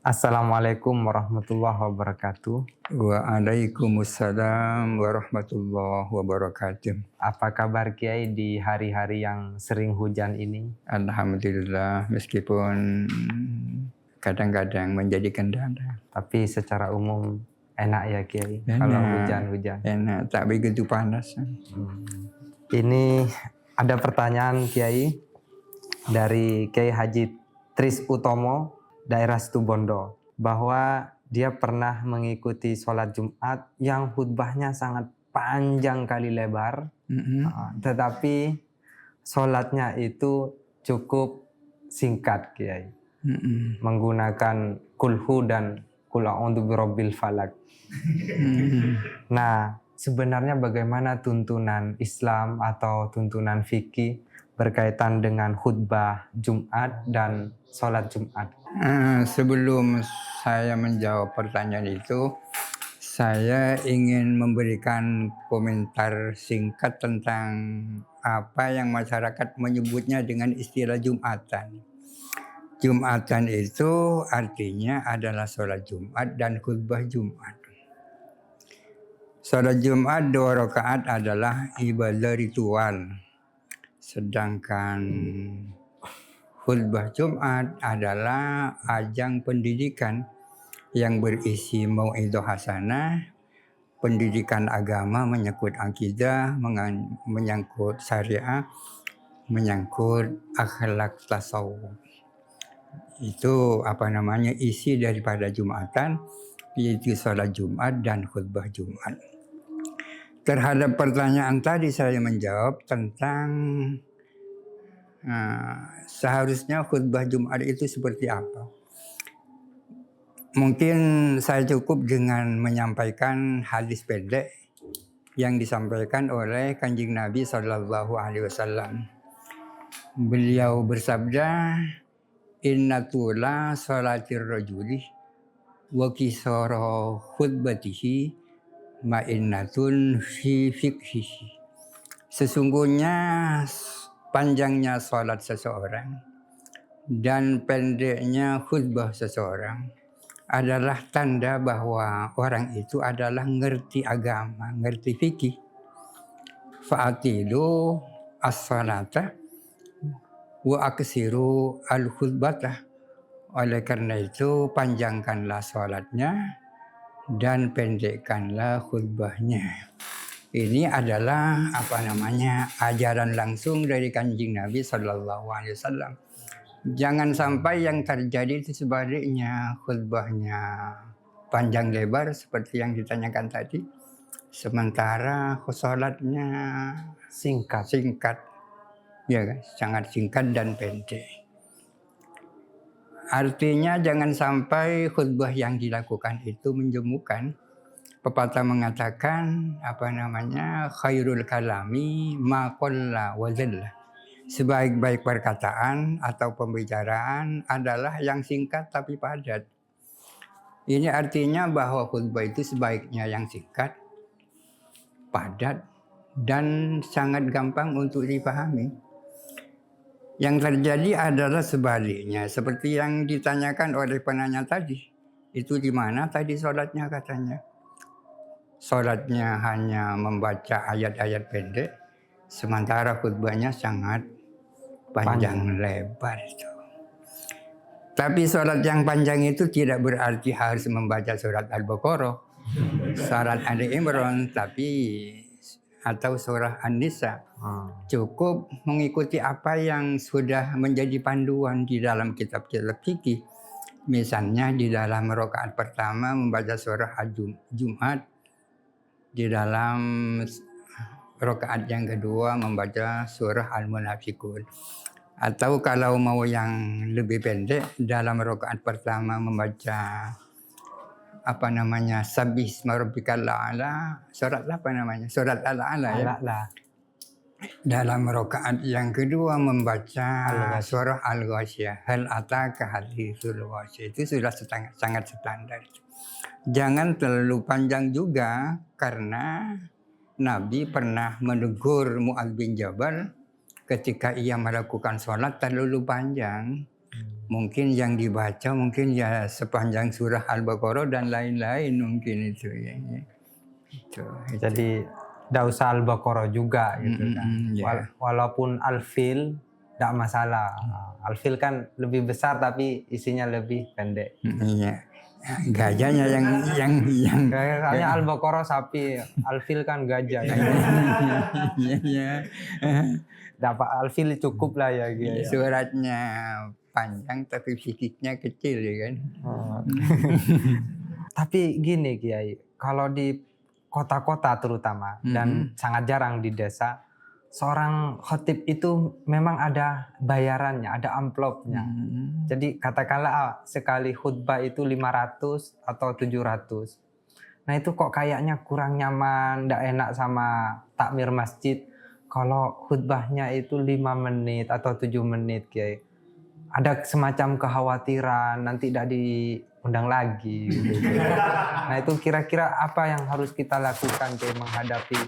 Assalamualaikum warahmatullahi wabarakatuh. Waalaikumsalam warahmatullahi wabarakatuh. Apa kabar Kiai di hari-hari yang sering hujan ini? Alhamdulillah, meskipun kadang-kadang menjadi kendala. Tapi secara umum enak ya Kiai Enak. kalau hujan-hujan. Enak, tak begitu panas. Ini ada pertanyaan Kiai dari Kiai Haji Tris Utomo, daerah Situbondo, bahwa dia pernah mengikuti sholat Jumat yang khutbahnya sangat panjang kali lebar, tetapi sholatnya itu cukup singkat Kiai, menggunakan kulhu dan qul a'udzu birabbil falaq. Nah, sebenarnya bagaimana tuntunan Islam atau tuntunan fikih berkaitan dengan khutbah Jumat dan sholat Jumat? Sebelum saya menjawab pertanyaan itu, saya ingin memberikan komentar singkat tentang apa yang masyarakat menyebutnya dengan istilah Jumatan. Jumatan itu artinya adalah sholat Jumat dan khutbah Jumat. Sholat Jumat 2 rakaat adalah ibadah ritual, sedangkan khutbah Jumat adalah ajang pendidikan yang berisi mau'idhah hasanah, pendidikan agama menyangkut akidah, menyangkut syariah, menyangkut akhlak tasawuf. Itu isi daripada Jumatan, yaitu sholat Jumat dan khutbah Jumat. Terhadap pertanyaan tadi saya menjawab tentang seharusnya khutbah Jumat itu seperti apa. Mungkin saya cukup dengan menyampaikan hadis pendek yang disampaikan oleh Kanjeng Nabi Sallallahu Alaihi Wasallam. Beliau bersabda, Inna tula sholatir rajuli wa kisara khutbatihi ma'innatun fi fikhihi. Sesungguhnya panjangnya sholat seseorang dan pendeknya khutbah seseorang adalah tanda bahwa orang itu adalah ngerti agama, ngerti fikih. Fa'atilu as-salata wa aksiru al-khutbata. Oleh karena itu panjangkanlah sholatnya dan pendekkanlah khutbahnya. Ini adalah ajaran langsung dari Kanjeng Nabi Sallallahu Alaihi Wasallam. Jangan sampai yang terjadi itu sebaliknya, khutbahnya panjang lebar seperti yang ditanyakan tadi, sementara sholatnya singkat, ya kan? Sangat singkat dan pendek. Artinya jangan sampai khutbah yang dilakukan itu menjemukan. Pepatah mengatakan khairul kalami ma qalla wa zalla. Sebaik-baik perkataan atau pembicaraan adalah yang singkat tapi padat. Ini artinya bahwa khutbah itu sebaiknya yang singkat, padat, dan sangat gampang untuk dipahami. Yang terjadi adalah sebaliknya, seperti yang ditanyakan oleh penanya tadi. Itu di mana tadi sholatnya katanya? Sholatnya hanya membaca ayat-ayat pendek, sementara khutbahnya sangat panjang lebar itu. Tapi sholat yang panjang itu tidak berarti harus membaca surat Al-Baqarah, surat Ali Imran, atau surah An-Nisa. Cukup mengikuti apa yang sudah menjadi panduan di dalam kitab-kitab fikih. Misalnya di dalam rakaat pertama membaca surah Jumat, di dalam rakaat yang kedua membaca surah Al-Munafiqun. Atau kalau mau yang lebih pendek, dalam rakaat pertama membaca Sabbisma rabbikal a'la, surat Al-A'la ya. Dalam rakaat yang kedua membaca surah Al-Ghasyiyah, hal ataka haditsul ghasyiyah. Itu sudah sangat standar. Jangan terlalu panjang juga, karena Nabi pernah menegur Mu'adz bin Jabal ketika ia melakukan sholat terlalu panjang. mungkin yang dibaca mungkin ya sepanjang surah Al-Baqarah dan lain-lain mungkin itu ya. Itu. Jadi tidak usah Al-Baqarah juga gitu kan. Ya. Walaupun Al-Fil tidak masalah. Al-Fil kan lebih besar tapi isinya lebih pendek. Iya. Gajahnya yang Kayaknya Al-Baqarah sapi, Al-Fil kan gajah. Ya. Iya. Dapat Al-Fil cukup lah ya gitu. Ya. Suratnya panjang tapi fisiknya kecil ya kan. Tapi gini Kiai, kalau di kota-kota terutama dan sangat jarang di desa, seorang khotib itu memang ada bayarannya, ada amplopnya. Jadi katakanlah sekali khutbah itu 500 atau 700. Nah itu kok kayaknya kurang nyaman, tidak enak sama takmir masjid. Kalau khutbahnya itu 5 menit atau 7 menit Kiai. Ada semacam kekhawatiran nanti tidak diundang lagi. Gitu. Nah itu kira-kira apa yang harus kita lakukan Kiai menghadapi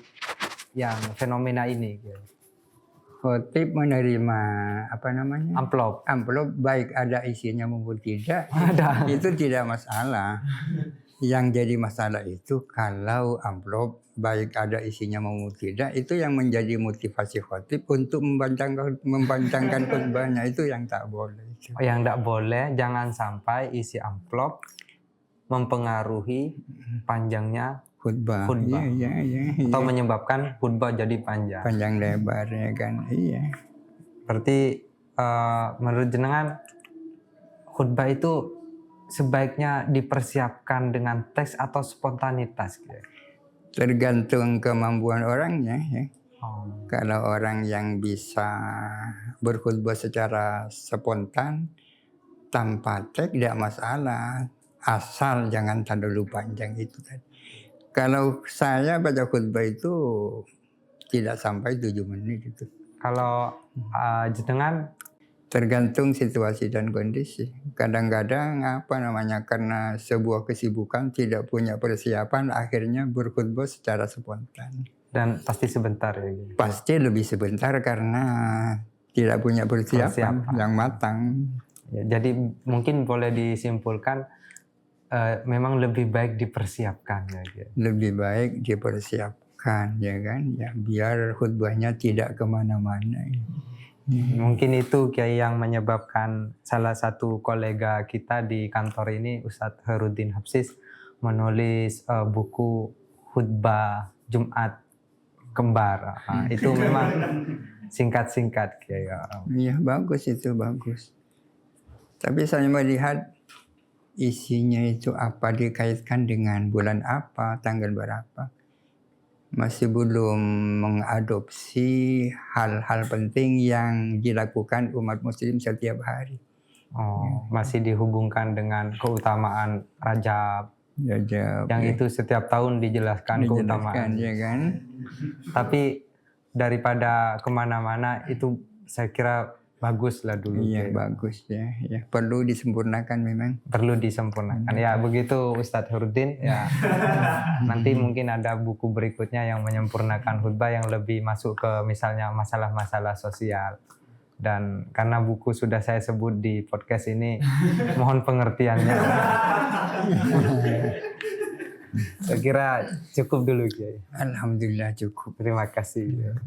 yang fenomena ini? Kiai? Khotib menerima Amplop. amplop baik ada isinya maupun tidak, Ada. itu tidak masalah. Yang jadi masalah itu kalau amplop baik ada isinya maupun tidak, itu yang menjadi motivasi khotib untuk mempanjangkan khutbahnya, itu yang tak boleh. Yang tidak boleh, jangan sampai isi amplop mempengaruhi panjangnya khutbah. Iya. Atau menyebabkan khutbah jadi panjang. Panjang lebar ya kan. Iya. Berarti menurut jenengan khutbah itu sebaiknya dipersiapkan dengan teks atau spontanitas? Tergantung kemampuan orangnya ya. Kalau orang yang bisa berkhutbah secara spontan tanpa teks tidak masalah, asal jangan terlalu panjang itu tadi. Kalau saya baca khutbah itu tidak sampai 7 menit itu. Kalau jenengan? Tergantung situasi dan kondisi. Kadang-kadang karena sebuah kesibukan tidak punya persiapan, akhirnya berkhutbah secara spontan. Dan pasti sebentar ya? Gitu. Pasti lebih sebentar karena tidak punya persiapan yang matang. Ya, jadi mungkin boleh disimpulkan memang lebih baik dipersiapkan ya. Gitu. Lebih baik dipersiapkan ya kan, ya biar khutbahnya tidak kemana-mana. Mungkin itu Kiai yang menyebabkan salah satu kolega kita di kantor ini, Ustadz Herudin Habsis, menulis buku khutbah Jumat kembar. Itu memang singkat-singkat Kiai. Iya bagus itu, bagus. Tapi saya melihat isinya itu apa, dikaitkan dengan bulan apa, tanggal berapa. Masih belum mengadopsi hal-hal penting yang dilakukan umat muslim setiap hari. Masih dihubungkan dengan keutamaan Rajab. Yang itu setiap tahun dijelaskan keutamaan. Ya kan? Tapi daripada kemana-mana itu saya kira bagus lah dulu. Iya bagus ya. Perlu disempurnakan memang. Perlu disempurnakan. Ya begitu Ustadz Herudin ya. Nanti mungkin ada buku berikutnya yang menyempurnakan khutbah yang lebih masuk ke misalnya masalah-masalah sosial. Dan karena buku sudah saya sebut di podcast ini, mohon pengertiannya. Saya kira cukup dulu Kiai. Alhamdulillah cukup. Terima kasih.